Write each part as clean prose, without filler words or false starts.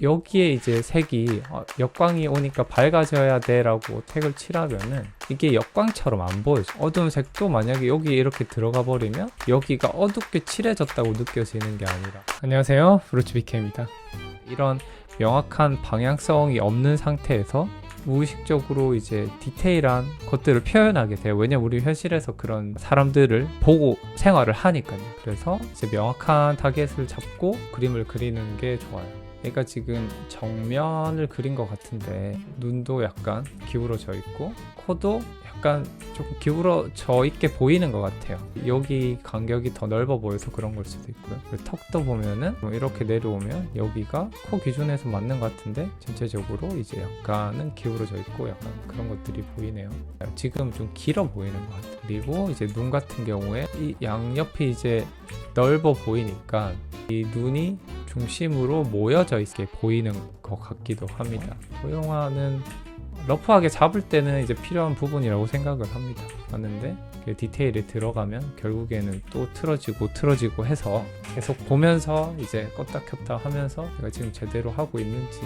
여기에 이제 색이 역광이 오니까 밝아져야 돼 라고 택을 칠하면은 이게 역광처럼 안 보여져. 어두운 색도 만약에 여기 이렇게 들어가 버리면 여기가 어둡게 칠해졌다고 느껴지는 게 아니라. 안녕하세요, 브루츠비케입니다. 이런 명확한 방향성이 없는 상태에서 무의식적으로 이제 디테일한 것들을 표현하게 돼요. 왜냐면 우리 현실에서 그런 사람들을 보고 생활을 하니까요. 그래서 이제 명확한 타겟을 잡고 그림을 그리는 게 좋아요. 얘가 지금 정면을 그린 것 같은데 눈도 약간 기울어져 있고 코도 약간 조금 기울어져 있게 보이는 것 같아요. 여기 간격이 더 넓어 보여서 그런 걸 수도 있고요. 그리고 턱도 보면은 이렇게 내려오면 여기가 코 기준에서 맞는 것 같은데 전체적으로 이제 약간은 기울어져 있고 약간 그런 것들이 보이네요. 지금 좀 길어 보이는 것 같아요. 그리고 이제 눈 같은 경우에 이 양옆이 이제 넓어 보이니까 이 눈이 중심으로 모여져 있게 보이는 것 같기도 합니다. 도형화는 러프하게 잡을 때는 이제 필요한 부분이라고 생각을 합니다. 하는데 디테일에 들어가면 결국에는 또 틀어지고 해서 계속 보면서 이제 껐다 켰다 하면서 내가 지금 제대로 하고 있는지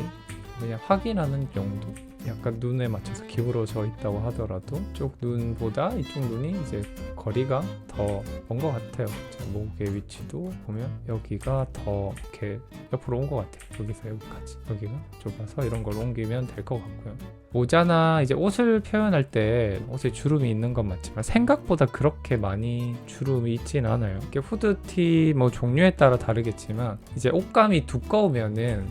그냥 확인하는 용도. 약간 눈에 맞춰서 기울어져 있다고 하더라도 이쪽 눈보다 이쪽 눈이 이제 거리가 더 먼 것 같아요. 제 목의 위치도 보면 여기가 더 이렇게 옆으로 온 것 같아요. 여기서 여기까지. 여기가 좁아서 이런 걸 옮기면 될 것 같고요. 모자나 이제 옷을 표현할 때 옷에 주름이 있는 건 맞지만 생각보다 그렇게 많이 주름이 있진 않아요. 이게 후드티 뭐 종류에 따라 다르겠지만 이제 옷감이 두꺼우면은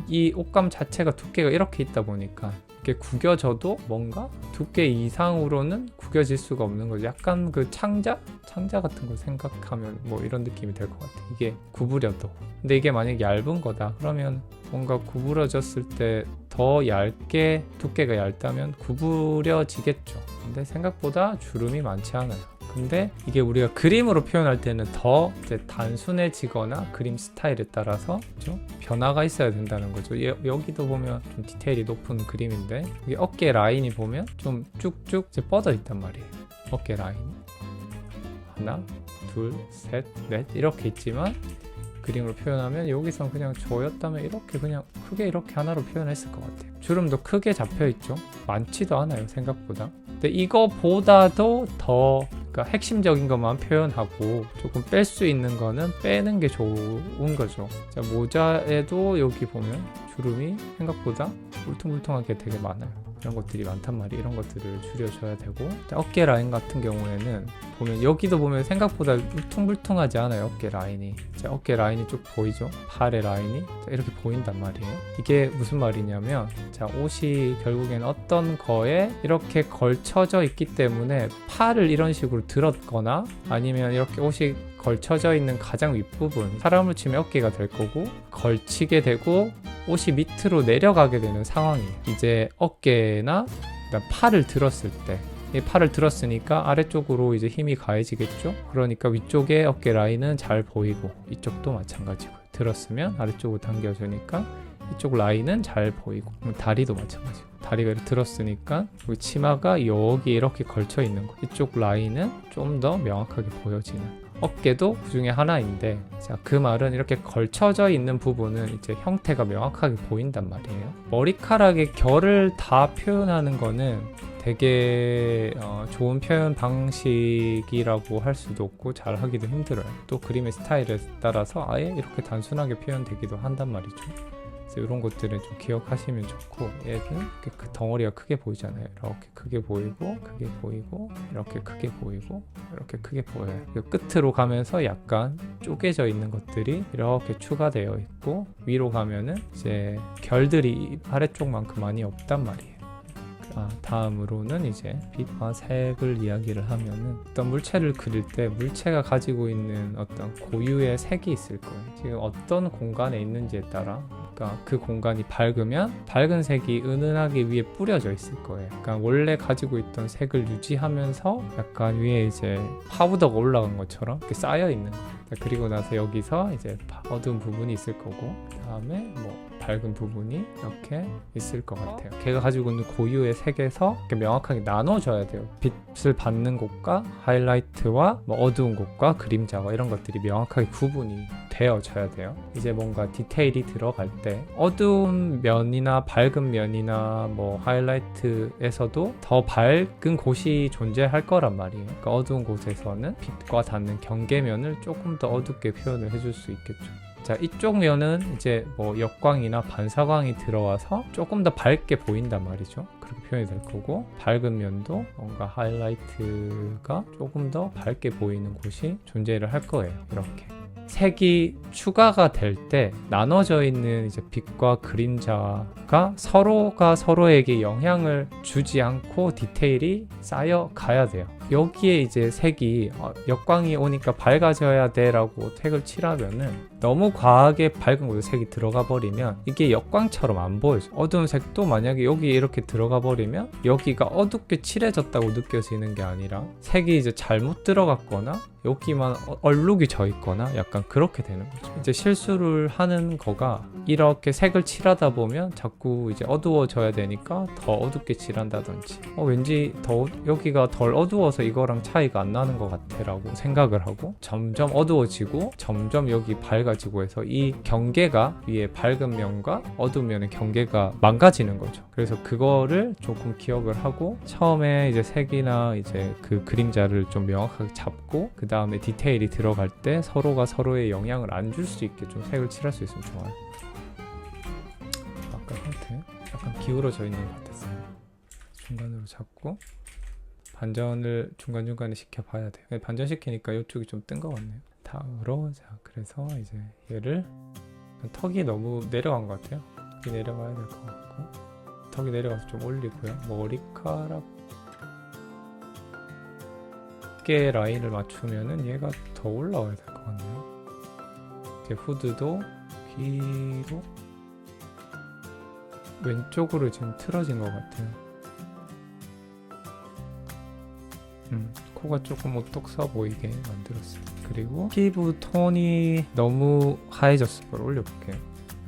이 옷감 자체가 두께가 이렇게 있다 보니까 이렇게 구겨져도 뭔가 두께 이상으로는 구겨질 수가 없는 거죠. 약간 그 창자 같은 거 생각하면 뭐 이런 느낌이 될 것 같아요. 이게 구부려도. 근데 이게 만약에 얇은 거다 그러면 뭔가 구부러졌을 때 더 얇게 두께가 얇다면 구부려지겠죠. 근데 생각보다 주름이 많지 않아요. 근데 이게 우리가 그림으로 표현할 때는 더 이제 단순해지거나 그림 스타일에 따라서 좀 변화가 있어야 된다는 거죠. 여기도 보면 좀 디테일이 높은 그림인데 여기 어깨 라인이 보면 좀 쭉쭉 이제 뻗어 있단 말이에요. 어깨 라인이 하나, 둘, 셋, 넷 이렇게 있지만 그림으로 표현하면 여기선 그냥 저였다면 이렇게 그냥 크게 이렇게 하나로 표현했을 것 같아요. 주름도 크게 잡혀있죠. 많지도 않아요, 생각보다. 근데 이거보다도 더 그러니까 핵심적인 것만 표현하고 조금 뺄 수 있는 거는 빼는 게 좋은 거죠. 자, 모자에도 여기 보면 주름이 생각보다 울퉁불퉁하게 되게 많아요. 이런 것들이 많단 말이에요. 이런 것들을 줄여줘야 되고. 자, 어깨 라인 같은 경우에는 보면 여기도 보면 생각보다 울퉁불퉁하지 않아요. 어깨 라인이. 자, 어깨 라인이 쭉 보이죠? 팔의 라인이 자, 이렇게 보인단 말이에요. 이게 무슨 말이냐면 자, 옷이 결국엔 어떤 거에 이렇게 걸쳐져 있기 때문에 팔을 이런 식으로 들었거나 아니면 이렇게 옷이 걸쳐져 있는 가장 윗부분 사람을 치면 어깨가 될 거고 걸치게 되고 옷이 밑으로 내려가게 되는 상황이에요. 이제 어깨나 팔을 들었을 때 이 팔을 들었으니까 아래쪽으로 이제 힘이 가해지겠죠. 그러니까 위쪽에 어깨 라인은 잘 보이고 이쪽도 마찬가지고 들었으면 아래쪽으로 당겨주니까 이쪽 라인은 잘 보이고 다리도 마찬가지고 다리가 이렇게 들었으니까 여기 치마가 여기 이렇게 걸쳐 있는 거 이쪽 라인은 좀 더 명확하게 보여지는 어깨도 그 중에 하나인데 자, 그 말은 이렇게 걸쳐져 있는 부분은 이제 형태가 명확하게 보인단 말이에요. 머리카락의 결을 다 표현하는 거는 되게 좋은 표현 방식이라고 할 수도 없고 잘 하기도 힘들어요. 또 그림의 스타일에 따라서 아예 이렇게 단순하게 표현되기도 한단 말이죠. 그래서 이런 것들은 좀 기억하시면 좋고 얘는 그 덩어리가 크게 보이잖아요. 이렇게 크게 보이고 크게 보이고 이렇게 크게 보이고 이렇게 크게 보여요. 끝으로 가면서 약간 쪼개져 있는 것들이 이렇게 추가되어 있고 위로 가면은 이제 결들이 아래쪽만큼 많이 없단 말이에요. 다음으로는 이제 빛과 색을 이야기를 하면은 어떤 물체를 그릴 때 물체가 가지고 있는 어떤 고유의 색이 있을 거예요. 지금 어떤 공간에 있는지에 따라 그러니까 그 공간이 밝으면 밝은 색이 은은하게 위에 뿌려져 있을 거예요. 그러니까 원래 가지고 있던 색을 유지하면서 약간 위에 이제 파우더가 올라간 것처럼 이렇게 쌓여 있는 거예요. 그리고 나서 여기서 이제 어두운 부분이 있을 거고 그 다음에 뭐 밝은 부분이 이렇게 있을 것 같아요. 걔가 가지고 있는 고유의 색에서 이렇게 명확하게 나눠줘야 돼요. 빛을 받는 곳과 하이라이트와 뭐 어두운 곳과 그림자와 이런 것들이 명확하게 구분이 되어져야 돼요. 이제 뭔가 디테일이 들어갈 때 어두운 면이나 밝은 면이나 뭐 하이라이트에서도 더 밝은 곳이 존재할 거란 말이에요. 그러니까 어두운 곳에서는 빛과 닿는 경계면을 조금 더 어둡게 표현을 해줄 수 있겠죠. 자, 이쪽 면은 이제 뭐 역광이나 반사광이 들어와서 조금 더 밝게 보인단 말이죠. 그렇게 표현이 될 거고, 밝은 면도 뭔가 하이라이트가 조금 더 밝게 보이는 곳이 존재를 할 거예요. 이렇게 색이 추가가 될 때 나눠져 있는 이제 빛과 그림자가 서로가 서로에게 영향을 주지 않고 디테일이 쌓여 가야 돼요. 여기에 이제 색이 역광이 오니까 밝아져야 돼 라고 택을 칠하면은 너무 과하게 밝은 곳에 색이 들어가 버리면 이게 역광처럼 안 보여요. 어두운 색도 만약에 여기 이렇게 들어가 버리면 여기가 어둡게 칠해졌다고 느껴지는 게 아니라 색이 이제 잘못 들어갔거나 여기만 얼룩이 져 있거나 약간 그렇게 되는 거죠. 이제 실수를 하는 거가 이렇게 색을 칠하다 보면 자꾸 이제 어두워져야 되니까 더 어둡게 칠한다든지 왠지 더 여기가 덜 어두워서 이거랑 차이가 안 나는 것 같아 라고 생각을 하고 점점 어두워지고 점점 여기 밝아지고 해서 이 경계가 위에 밝은 면과 어두운 면의 경계가 망가지는 거죠. 그래서 그거를 조금 기억을 하고 처음에 이제 색이나 이제 그 그림자를 좀 명확하게 잡고 그 다음에 디테일이 들어갈 때 서로가 서로의 영향을 안 줄 수 있게 좀 색을 칠할 수 있으면 좋아요. 아까 상태 약간 기울어져 있는 것 같았어요. 중간으로 잡고 반전을 중간중간에 시켜봐야 돼요. 반전시키니까 이쪽이 좀 뜬 것 같네요. 다음으로 자 그래서 이제 얘를 턱이 너무 내려간 것 같아요. 턱이 내려가야 될 것 같고 턱이 내려가서 좀 올리고요. 머리카락 어깨 라인을 맞추면은 얘가 더 올라와야 될 것 같네요. 이제 후드도 뒤로 왼쪽으로 지금 틀어진 것 같아요. 코가 조금 오똑 서 보이게 만들었어요. 그리고 피부 톤이 너무 하얘졌어요. 그걸 올려볼게요.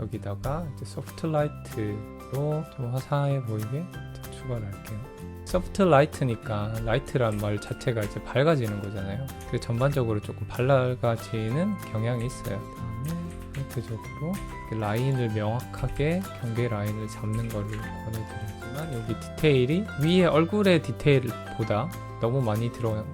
여기다가 이제 소프트 라이트로 좀 화사해 보이게 추가를 할게요. 소프트 라이트니까 라이트란 말 자체가 이제 밝아지는 거잖아요. 그 전반적으로 조금 밝아지는 경향이 있어요. 다음에 전체적으로 라인을 명확하게 경계 라인을 잡는 거를 권해드리지만 여기 디테일이 위에 얼굴의 디테일보다 너무 많이 들어가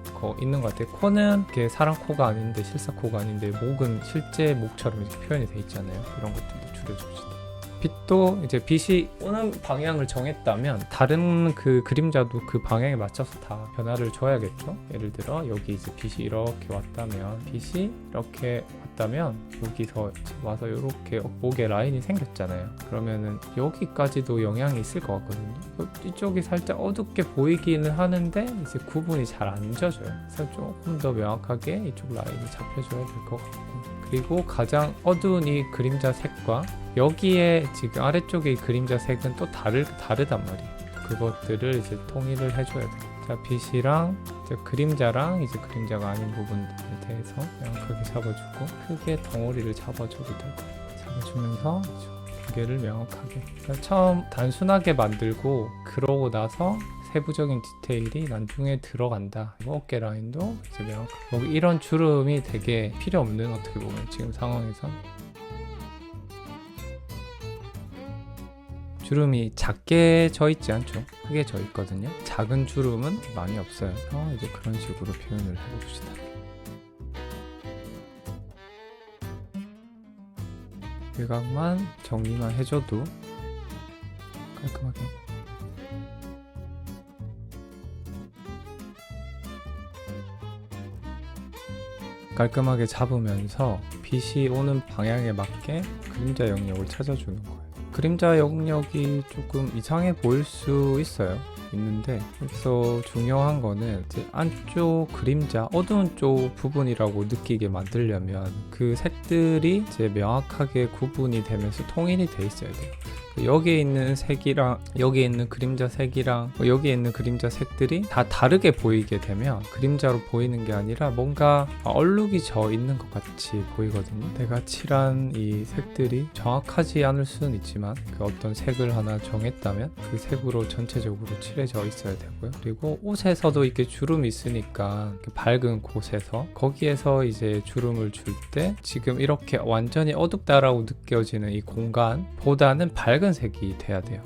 있는 것 같아요. 코는 이렇게 사람 코가 아닌데 실사 코가 아닌데 목은 실제 목처럼 이렇게 표현이 돼 있잖아요. 이런 것들도 줄여줍시다. 빛도 이제 빛이 오는 방향을 정했다면 다른 그 그림자도 그 방향에 맞춰서 다 변화를 줘야겠죠. 예를 들어 여기 이제 빛이 이렇게 왔다면 빛이 이렇게 왔다면 여기서 와서 이렇게 목에 라인이 생겼잖아요. 그러면은 여기까지도 영향이 있을 것 같거든요. 이쪽이 살짝 어둡게 보이기는 하는데 이제 구분이 잘 안 져져요. 그래서 조금 더 명확하게 이쪽 라인이 잡혀줘야 될 것 같고 그리고 가장 어두운 이 그림자 색과 여기에 지금 아래쪽에 이 그림자 색은 또 다르단 말이에요. 그것들을 이제 통일을 해줘야 돼요. 자, 빛이랑 이제 그림자랑 이제 그림자가 아닌 부분들에 대해서 명확하게 잡아주고 크게 덩어리를 잡아줘도 될 거예요. 잡아주면서 경계를 명확하게. 그러니까 처음 단순하게 만들고 그러고 나서 세부적인 디테일이 나중에 들어간다. 어깨 라인도 이제 명확하게. 뭐 이런 주름이 되게 필요 없는 어떻게 보면 지금 상황에서 주름이 작게 져 있지 않죠. 크게 져 있거든요. 작은 주름은 많이 없어요. 이제 그런 식으로 표현을 해봅시다. 일각만 정리만 해줘도 깔끔하게 깔끔하게 잡으면서 빛이 오는 방향에 맞게 그림자 영역을 찾아주는 거예요. 그림자 영역이 조금 이상해 보일 수 있는데 여기서 중요한 거는 이제 안쪽 그림자 어두운 쪽 부분이라고 느끼게 만들려면 그 색들이 이제 명확하게 구분이 되면서 통일이 돼 있어야 돼요. 여기에 있는 색이랑 여기에 있는 그림자 색이랑 여기에 있는 그림자 색들이 다 다르게 보이게 되면 그림자로 보이는 게 아니라 뭔가 얼룩이 져 있는 것 같이 보이거든요. 내가 칠한 이 색들이 정확하지 않을 수는 있지만 그 어떤 색을 하나 정했다면 그 색으로 전체적으로 칠해져 있어야 되고요. 그리고 옷에서도 이렇게 주름이 있으니까 밝은 곳에서 거기에서 이제 주름을 줄 때 지금 이렇게 완전히 어둡다라고 느껴지는 이 공간보다는 밝은 색이 돼야 돼요.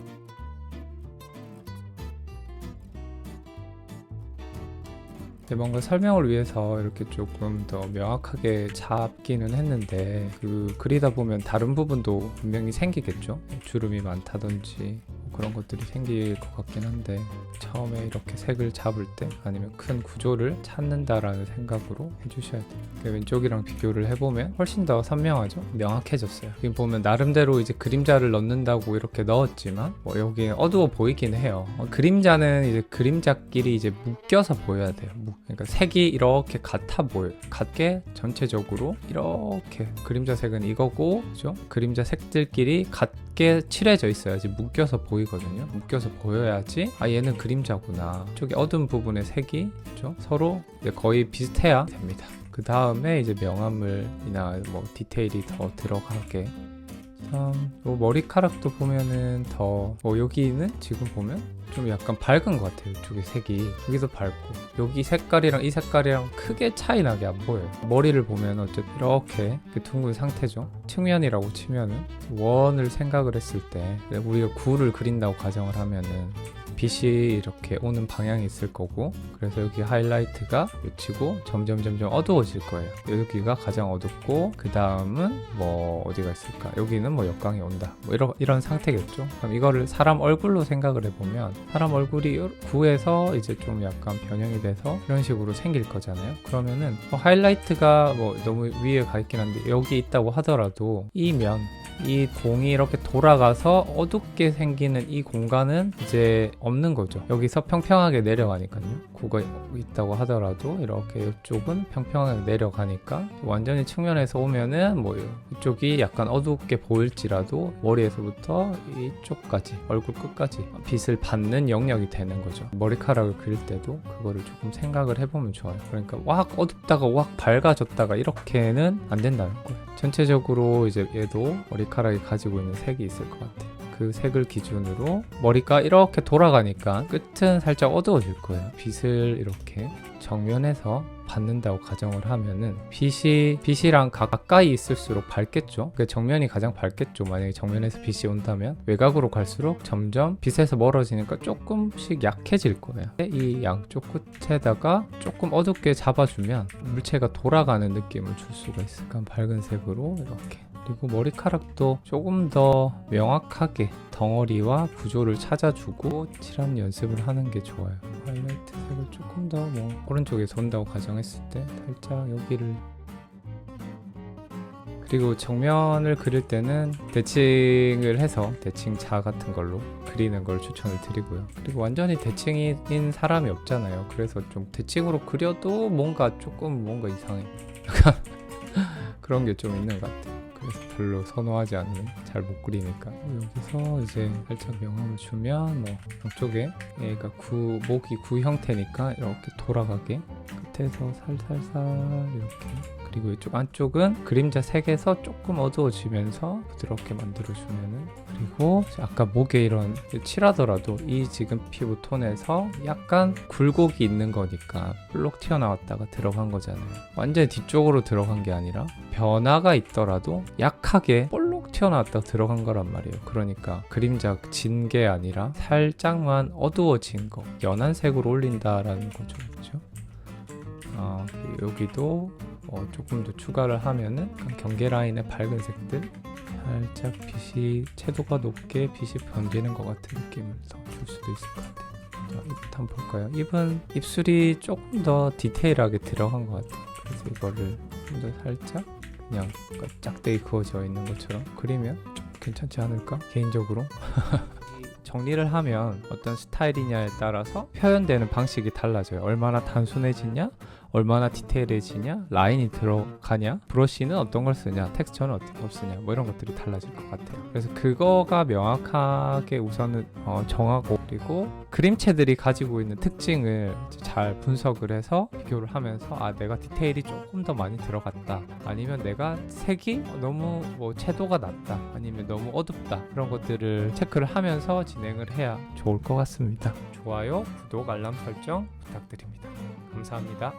뭔가 설명을 위해서 이렇게 조금 더 명확하게 잡기는 했는데 그리다 보면 다른 부분도 분명히 생기겠죠. 주름이 많다든지 그런 것들이 생길 것 같긴 한데 처음에 이렇게 색을 잡을 때 아니면 큰 구조를 찾는다라는 생각으로 해주셔야 돼요. 왼쪽이랑 비교를 해보면 훨씬 더 선명하죠? 명확해졌어요. 여기 보면 나름대로 이제 그림자를 넣는다고 이렇게 넣었지만 여기 어두워 보이긴 해요. 그림자는 이제 그림자끼리 이제 묶여서 보여야 돼요. 그러니까 색이 이렇게 같아 보여요. 같게 전체적으로 이렇게 그림자 색은 이거고, 그죠? 그림자 색들끼리 같게 칠해져 있어야지 묶여서 보이거든요. 묶여서 보여야지 얘는 그림자구나. 저기 어두운 부분의 색이, 그죠? 서로 이제 거의 비슷해야 됩니다. 그 다음에 이제 명암물이나 디테일이 더 들어가게. 머리카락도 보면은 더 여기는 지금 보면 좀 약간 밝은 것 같아요. 이쪽에 색이 여기도 밝고 여기 색깔이랑 이 색깔이랑 크게 차이 나게 안 보여요. 머리를 보면 어쨌든 이렇게 둥근 상태죠. 측면이라고 치면은 원을 생각을 했을 때 우리가 구를 그린다고 가정을 하면은 빛이 이렇게 오는 방향이 있을 거고, 그래서 여기 하이라이트가 맺히고 점점 어두워질 거예요. 여기가 가장 어둡고 그 다음은 어디가 있을까? 여기는 역광이 온다. 이런 상태겠죠. 그럼 이거를 사람 얼굴로 생각을 해보면 사람 얼굴이 구에서 이제 좀 약간 변형이 돼서 이런 식으로 생길 거잖아요. 그러면은 하이라이트가 너무 위에 가 있긴 한데 여기 있다고 하더라도 이 공이 이렇게 돌아가서 어둡게 생기는 이 공간은 이제 없는 거죠. 여기서 평평하게 내려가니까요. 구가 있다고 하더라도 이렇게 이쪽은 평평하게 내려가니까 완전히 측면에서 오면은 이쪽이 약간 어둡게 보일지라도 머리에서부터 이쪽까지 얼굴 끝까지 빛을 받는 영역이 되는 거죠. 머리카락을 그릴 때도 그거를 조금 생각을 해보면 좋아요. 그러니까 확 어둡다가 확 밝아졌다가 이렇게는 안 된다는 거예요. 전체적으로 이제 얘도 머리카락이 가지고 있는 색이 있을 것 같아요. 그 색을 기준으로 머리가 이렇게 돌아가니까 끝은 살짝 어두워질 거예요. 빛을 이렇게 정면에서 받는다고 가정을 하면은 빛이랑 가까이 있을수록 밝겠죠. 그러니까 정면이 가장 밝겠죠. 만약에 정면에서 빛이 온다면 외곽으로 갈수록 점점 빛에서 멀어지니까 조금씩 약해질 거예요. 이 양쪽 끝에다가 조금 어둡게 잡아주면 물체가 돌아가는 느낌을 줄 수가 있어요. 약간 밝은 색으로 이렇게. 그리고 머리카락도 조금 더 명확하게 덩어리와 구조를 찾아주고 칠한 연습을 하는 게 좋아요. 하이라이트 색을 조금 더 오른쪽에서 온다고 가정했을 때 살짝 여기를. 그리고 정면을 그릴 때는 대칭을 해서 대칭자 같은 걸로 그리는 걸 추천을 드리고요. 그리고 완전히 대칭인 사람이 없잖아요. 그래서 좀 대칭으로 그려도 뭔가 이상해. 약간 그런 게 좀 있는 것 같아요. 그래서 별로 선호하지 않는, 잘 못 그리니까. 여기서 이제 살짝 명암을 주면 이쪽에 얘가 목이 구 형태니까 이렇게 돌아가게 끝에서 살살살 이렇게. 그리고 이쪽 안쪽은 그림자 색에서 조금 어두워지면서 부드럽게 만들어주면은. 그리고 아까 목에 이런 칠하더라도 이 지금 피부 톤에서 약간 굴곡이 있는 거니까 볼록 튀어나왔다가 들어간 거잖아요. 완전히 뒤쪽으로 들어간 게 아니라 변화가 있더라도 약하게 볼록 튀어나왔다가 들어간 거란 말이에요. 그러니까 그림자 진 게 아니라 살짝만 어두워진 거, 연한 색으로 올린다라는 거죠. 그렇죠? 여기도 조금 더 추가를 하면은 경계 라인의 밝은 색들, 살짝 빛이 채도가 높게 빛이 번지는 것 같은 느낌을 더 줄 수도 있을 것 같아요. 자, 입부터 한번 볼까요? 입은 입술이 조금 더 디테일하게 들어간 것 같아요. 그래서 이거를 좀 더 살짝 그냥 짝대기 그어져 있는 것처럼 그리면 좀 괜찮지 않을까? 개인적으로. 정리를 하면 어떤 스타일이냐에 따라서 표현되는 방식이 달라져요. 얼마나 단순해지냐, 얼마나 디테일해지냐, 라인이 들어가냐, 브러쉬는 어떤 걸 쓰냐, 텍스처는 어떤 걸 쓰냐, 뭐 이런 것들이 달라질 것 같아요. 그래서 그거가 명확하게 우선은 정하고, 그리고 그림체들이 가지고 있는 특징을 잘 분석을 해서 비교를 하면서 아, 내가 디테일이 조금 더 많이 들어갔다, 아니면 내가 색이 너무 뭐 채도가 낮다, 아니면 너무 어둡다, 그런 것들을 체크를 하면서 진행을 해야 좋을 것 같습니다. 좋아요, 구독, 알람 설정 부탁드립니다. 감사합니다.